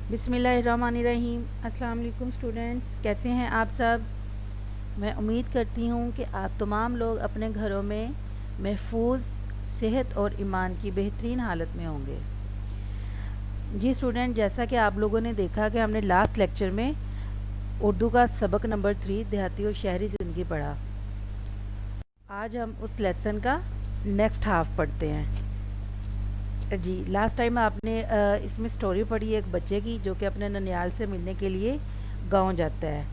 बिस्मिल्लाहिर्रहमानिर्रहीम। अस्सलाम वालेकुम स्टूडेंट्स, कैसे हैं आप सब। मैं उम्मीद करती हूँ कि आप तमाम लोग अपने घरों में महफूज सेहत और ईमान की बेहतरीन हालत में होंगे। जी स्टूडेंट, जैसा कि आप लोगों ने देखा कि हमने लास्ट लेक्चर में उर्दू का सबक नंबर 3 देहाती और शहरी ज़िंदगी पढ़ा। आज हम उस लेसन का नेक्स्ट हाफ पढ़ते हैं। जी, लास्ट टाइम आपने इसमें स्टोरी पढ़ी है एक बच्चे की जो कि अपने ननियाल से मिलने के लिए गांव जाता है।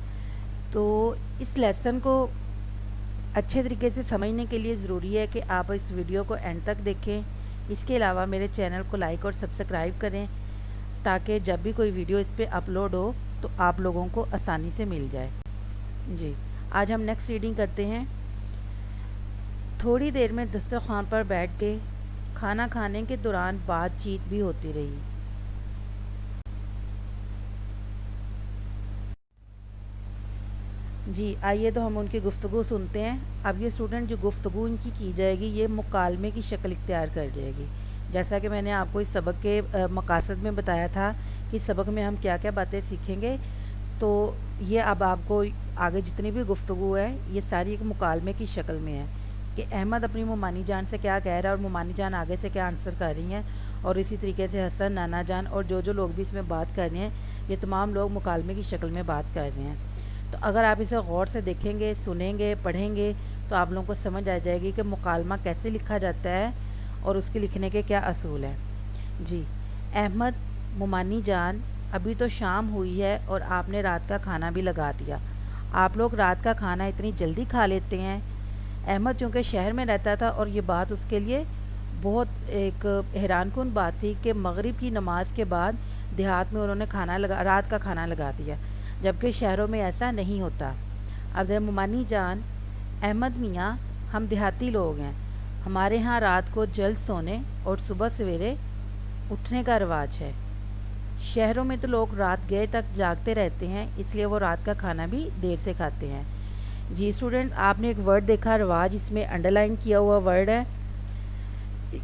तो इस लेसन को अच्छे तरीके से समझने के लिए ज़रूरी है कि आप इस वीडियो को एंड तक देखें। इसके अलावा मेरे चैनल को लाइक और सब्सक्राइब करें ताकि जब भी कोई वीडियो इस पर अपलोड हो तो आप लोगों को आसानी से मिल जाए। जी, आज हम नेक्स्ट रीडिंग करते हैं। थोड़ी देर में दस्तरखान पर बैठ के खाना खाने के दौरान बातचीत भी होती रही। जी, आइए तो हम उनकी गुफ्तगू सुनते हैं। अब ये स्टूडेंट जो गुफ्तगू इनकी की जाएगी ये मुकालमे की शक्ल इख्तियार कर जाएगी। जैसा कि मैंने आपको इस सबक के मकासद में बताया था कि सबक में हम क्या क्या बातें सीखेंगे, तो ये अब आपको आगे जितनी भी गुफ्तगू है ये सारी एक मुकालमे की शक्ल में है कि अहमद अपनी मुमानी जान से क्या कह रहा है और मुमानी जान आगे से क्या आंसर कर रही हैं, और इसी तरीके से हसन, नाना जान और जो लोग भी इसमें बात कर रहे हैं ये तमाम लोग मुकालमे की शक्ल में बात कर रहे हैं। तो अगर आप इसे गौर से देखेंगे, सुनेंगे, पढ़ेंगे तो आप लोगों को समझ आ जाएगी कि मुकालमा कैसे लिखा जाता है और उसके लिखने के क्या असूल हैं। जी, अहमद, मुमानी जान, अभी तो शाम हुई है और आपने रात का खाना भी लगा दिया। आप लोग रात का खाना इतनी जल्दी खा लेते हैं। अहमद चूँकि शहर में रहता था और ये बात उसके लिए बहुत एक हैरानकुन बात थी कि मगरिब की नमाज के बाद देहात में उन्होंने रात का खाना लगा दिया, जबकि शहरों में ऐसा नहीं होता। अब जब मुमानी जान, अहमद मियाँ, हम देहाती लोग हैं, हमारे यहाँ रात को जल्द सोने और सुबह सवेरे उठने का रिवाज है। शहरों में तो लोग रात गए तक जागते रहते हैं, इसलिए वो रात का खाना भी देर से खाते हैं। जी स्टूडेंट, आपने एक वर्ड देखा रिवाज, इसमें अंडरलाइन किया हुआ वर्ड है।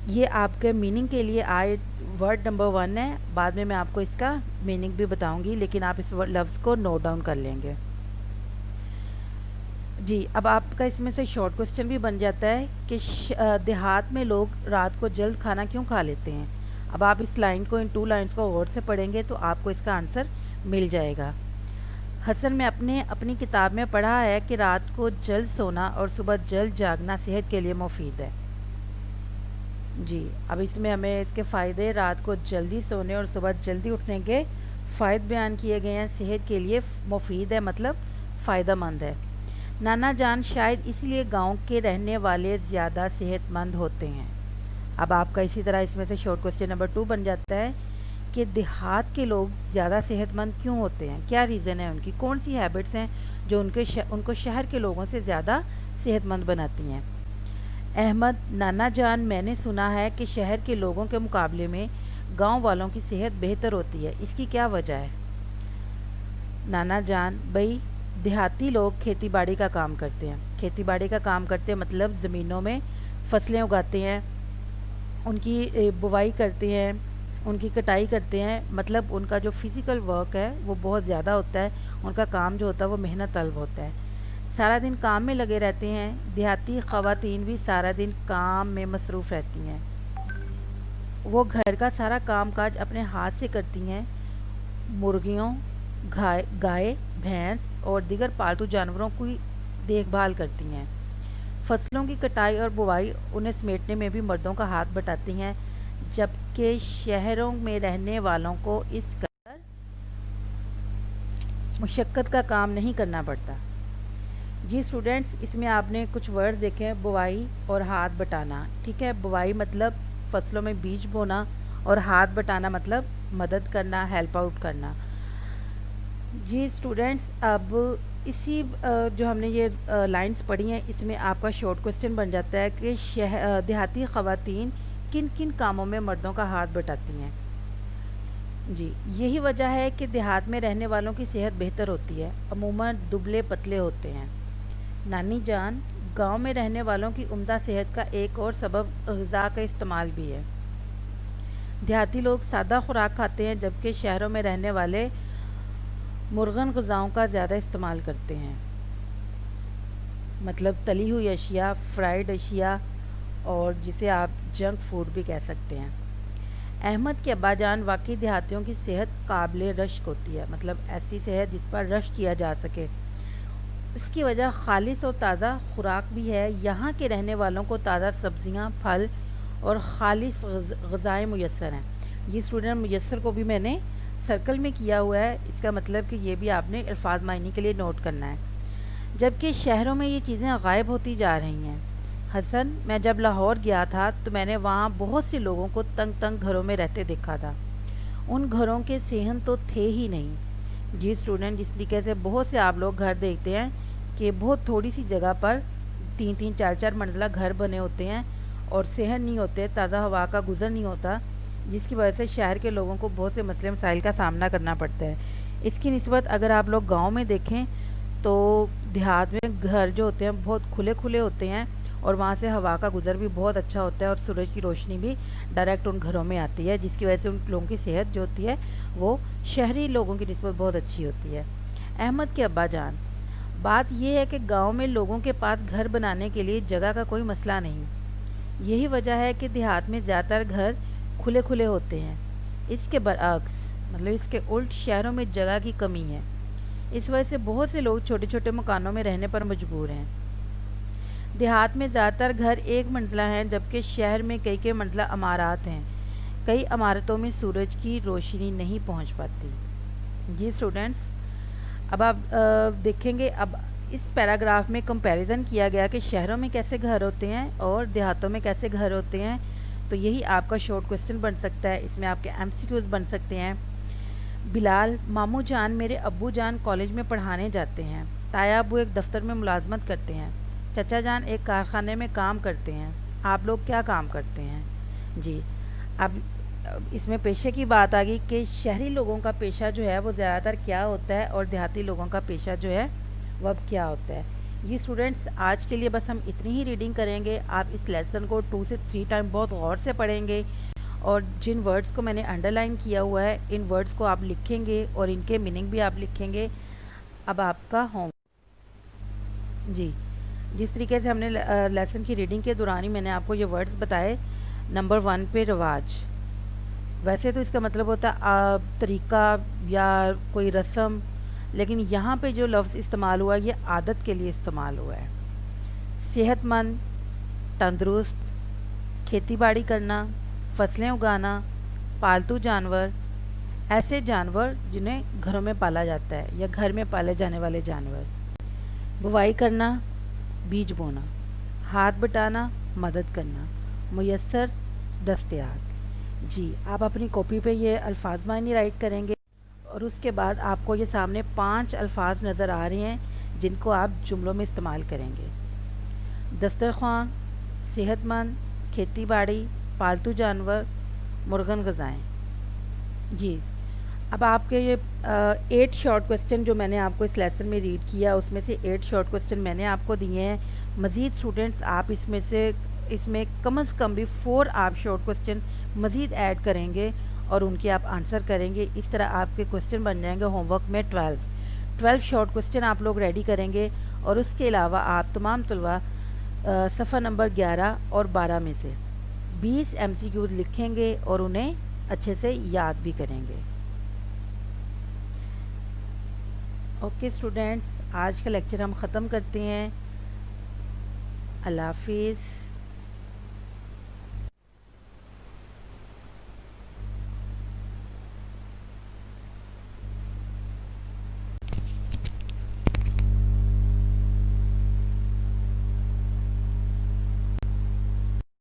ये आपके मीनिंग के लिए आए वर्ड नंबर 1 है। बाद में मैं आपको इसका मीनिंग भी बताऊंगी, लेकिन आप इस लफ्ज़ को नोट डाउन कर लेंगे। जी, अब आपका इसमें से शॉर्ट क्वेश्चन भी बन जाता है कि देहात में लोग रात को जल्द खाना क्यों खा लेते हैं। अब आप इस लाइन को, इन 2 लाइन्स को गौर से पढ़ेंगे तो आपको इसका आंसर मिल जाएगा। हसन ने अपनी किताब में पढ़ा है कि रात को जल्द सोना और सुबह जल्द जागना सेहत के लिए मुफीद है। जी, अब इसमें हमें इसके फ़ायदे, रात को जल्दी सोने और सुबह जल्दी उठने के फ़ायदे बयान किए गए हैं। सेहत के लिए मुफीद है मतलब फ़ायदा मंद है। नाना जान, शायद इसीलिए गांव के रहने वाले ज़्यादा सेहतमंद होते हैं। अब आपका इसी तरह इसमें से शॉर्ट क्वेश्चन नंबर 2 बन जाता है कि देहात के लोग ज़्यादा सेहतमंद क्यों होते हैं, क्या रीज़न है उनकी, कौन सी हैबिट्स हैं जो उनको शहर के लोगों से ज़्यादा सेहतमंद बनाती हैं। अहमद, नाना जान, मैंने सुना है कि शहर के लोगों के मुकाबले में गांव वालों की सेहत बेहतर होती है, इसकी क्या वजह है। नाना जान, भाई देहाती लोग खेती बाड़ी का काम करते हैं। खेती बाड़ी का काम करते हैं मतलब ज़मीनों में फसलें उगाते हैं, उनकी बुवाई करते हैं, उनकी कटाई करते हैं, मतलब उनका जो फिज़िकल वर्क है वो बहुत ज़्यादा होता है। उनका काम जो होता है वो मेहनत तलब होता है, सारा दिन काम में लगे रहते हैं। देहाती ख़वातीन भी सारा दिन काम में मसरूफ़ रहती हैं। वो घर का सारा काम काज अपने हाथ से करती हैं। मुर्गियों, गाय, भैंस और दीगर पालतू जानवरों की देखभाल करती हैं। फसलों की कटाई और बुवाई उन्हें समेटने में भी मर्दों का हाथ बटाती हैं, जबकि शहरों में रहने वालों को इस कदर मुशक्क़त का काम नहीं करना पड़ता। जी स्टूडेंट्स, इसमें आपने कुछ वर्ड्स देखे हैं, बुवाई और हाथ बटाना। ठीक है, बुवाई मतलब फसलों में बीज बोना और हाथ बटाना मतलब मदद करना, हेल्प आउट करना। जी स्टूडेंट्स, अब इसी जो हमने ये लाइंस पढ़ी हैं इसमें आपका शॉर्ट क्वेश्चन बन जाता है कि देहाती ख़वातीन किन किन कामों में मर्दों का हाथ बटाती हैं। जी, यही वजह है कि देहात में रहने वालों की सेहत बेहतर होती है, अमूमन दुबले पतले होते हैं। नानी जान, गांव में रहने वालों की उम्दा सेहत का एक और सबब ग़िज़ा का इस्तेमाल भी है। دیہاتی لوگ سادہ خوراک کھاتے ہیں جبکہ شہروں میں رہنے والے مرغن غذاؤں کا زیادہ استعمال کرتے ہیں، مطلب تلی ہوئی اشیاء، فرائیڈ اشیاء، اور جسے آپ جنک فوڈ بھی کہہ سکتے ہیں۔ احمد کے ابا جان واقعی دیہاتیوں کی صحت قابل رشک ہوتی ہے، مطلب ایسی صحت جس پر رشک کیا جا سکے۔ اس کی وجہ خالص اور تازہ خوراک بھی ہے۔ یہاں کے رہنے والوں کو تازہ سبزیاں، پھل اور خالص غذائیں میسر ہیں۔ یہ اسٹوڈنٹ میسر کو بھی میں نے سرکل میں کیا ہوا ہے، اس کا مطلب کہ یہ بھی آپ نے الفاظ معنی کے لیے نوٹ کرنا ہے۔ جبکہ شہروں میں یہ چیزیں غائب ہوتی جا رہی ہیں۔ حسن، میں جب لاہور گیا تھا تو میں نے وہاں بہت سے لوگوں کو تنگ تنگ گھروں میں رہتے دیکھا تھا۔ ان گھروں کے صحن تو تھے ہی نہیں۔ جی اسٹوڈنٹ، جس طریقے سے بہت سے آپ لوگ گھر دیکھتے ہیں کہ بہت تھوڑی سی جگہ پر 3 4 منزلہ گھر بنے ہوتے ہیں اور صحن نہیں ہوتے، تازہ ہوا کا گزر نہیں ہوتا، جس کی وجہ سے شہر کے لوگوں کو بہت سے مسئلے مسائل کا سامنا کرنا پڑتا ہے۔ اس کی نسبت اگر آپ لوگ گاؤں میں دیکھیں تو دیہات میں گھر جو ہوتے ہیں بہت کھلے کھلے ہوتے ہیں اور وہاں سے ہوا کا گزر بھی بہت اچھا ہوتا ہے اور سورج کی روشنی بھی ڈائریکٹ ان گھروں میں آتی ہے، جس کی وجہ سے ان لوگوں کی صحت جو ہوتی ہے وہ شہری لوگوں کی نسبت بہت اچھی ہوتی ہے۔ احمد کے ابا جان، بات یہ ہے کہ گاؤں میں لوگوں کے پاس گھر بنانے کے لیے جگہ کا کوئی مسئلہ نہیں۔ یہی وجہ ہے کہ دیہات میں زیادہ تر گھر کھلے کھلے ہوتے ہیں۔ اس کے برعکس، مطلب اس کے الٹ شہروں میں جگہ کی کمی ہے۔ اس وجہ سے بہت سے لوگ چھوٹے چھوٹے مکانوں میں رہنے پر مجبور ہیں۔ دیہات میں زیادہ تر گھر ایک منزلہ ہیں جبکہ شہر میں کئی کئی منزلہ عمارات ہیں۔ کئی عمارتوں میں سورج کی روشنی نہیں پہنچ پاتی۔ جی اسٹوڈنٹس، اب آپ دیکھیں گے، اب اس پیراگراف میں کمپیریزن کیا گیا کہ شہروں میں کیسے گھر ہوتے ہیں اور دیہاتوں میں کیسے گھر ہوتے ہیں، تو یہی آپ کا شارٹ کوسچن بن سکتا ہے۔ اس میں آپ کے MCQs بن سکتے ہیں۔ بلال، ماموں جان میرے ابو جان کالج میں پڑھانے جاتے ہیں۔ تایا ابو ایک دفتر میں ملازمت کرتے ہیں۔ چچا جان ایک کارخانے میں کام کرتے ہیں۔ آپ لوگ کیا کام کرتے ہیں؟ جی، اب اس میں پیشے کی بات آ گئی کہ شہری لوگوں کا پیشہ جو ہے وہ زیادہ تر کیا ہوتا ہے اور دیہاتی لوگوں کا پیشہ جو ہے وہ اب کیا ہوتا ہے۔ یہ اسٹوڈنٹس، آج کے لیے بس ہم اتنی ہی ریڈنگ کریں گے۔ آپ اس لیسن کو 2 سے 3 ٹائم بہت غور سے پڑھیں گے اور جن ورڈز کو میں نے انڈر لائن کیا ہوا ہے ان ورڈز کو آپ لکھیں گے اور ان کے میننگ بھی آپ لکھیں گے۔ اب آپ کا ہوم، جی، جس طریقے سے ہم نے لیسن کی ریڈنگ کے دوران ہی میں نے آپ کو یہ ورڈز بتائے۔ نمبر 1 پہ رواج، ویسے تو اس کا مطلب ہوتا ہے طریقہ یا کوئی رسم، لیکن یہاں پہ جو لفظ استعمال ہوا یہ عادت کے لیے استعمال ہوا ہے۔ صحت مند، تندرست، کھیتی باڑی کرنا، فصلیں اگانا، پالتو جانور، ایسے جانور جنہیں گھروں میں پالا جاتا ہے یا گھر میں پالے جانے والے جانور۔ بوائی کرنا، بیج بونا، ہاتھ بٹانا، مدد کرنا، میسر، دستیاب۔ جی، آپ اپنی کاپی پہ یہ الفاظ معنی رائٹ کریں گے اور اس کے بعد آپ کو یہ سامنے 5 الفاظ نظر آ رہے ہیں جن کو آپ جملوں میں استعمال کریں گے۔ دسترخوان، صحت مند، کھیتی باڑی، پالتو جانور، مرغن غذائیں۔ جی، اب آپ کے یہ 8 شارٹ کوسچن جو میں نے آپ کو اس لیسن میں ریڈ کیا، اس میں سے 8 شارٹ کوسچن میں نے آپ کو دیے ہیں۔ مزید اسٹوڈنٹس آپ اس میں کم از کم بھی 4 آپ شارٹ کوسچن مزید ایڈ کریں گے اور ان کے آپ آنسر کریں گے۔ اس طرح آپ کے کوسچن بن جائیں گے ہوم ورک میں 12 شارٹ کوسچن آپ لوگ ریڈی کریں گے، اور اس کے علاوہ آپ تمام طلبہ صفحہ نمبر 11 اور 12 میں سے 20 MCQs لکھیں گے اور انہیں اچھے سے یاد بھی کریں گے۔ اوکے اسٹوڈنٹس، آج کا لیکچر ہم ختم کرتے ہیں۔ اللہ حافظ۔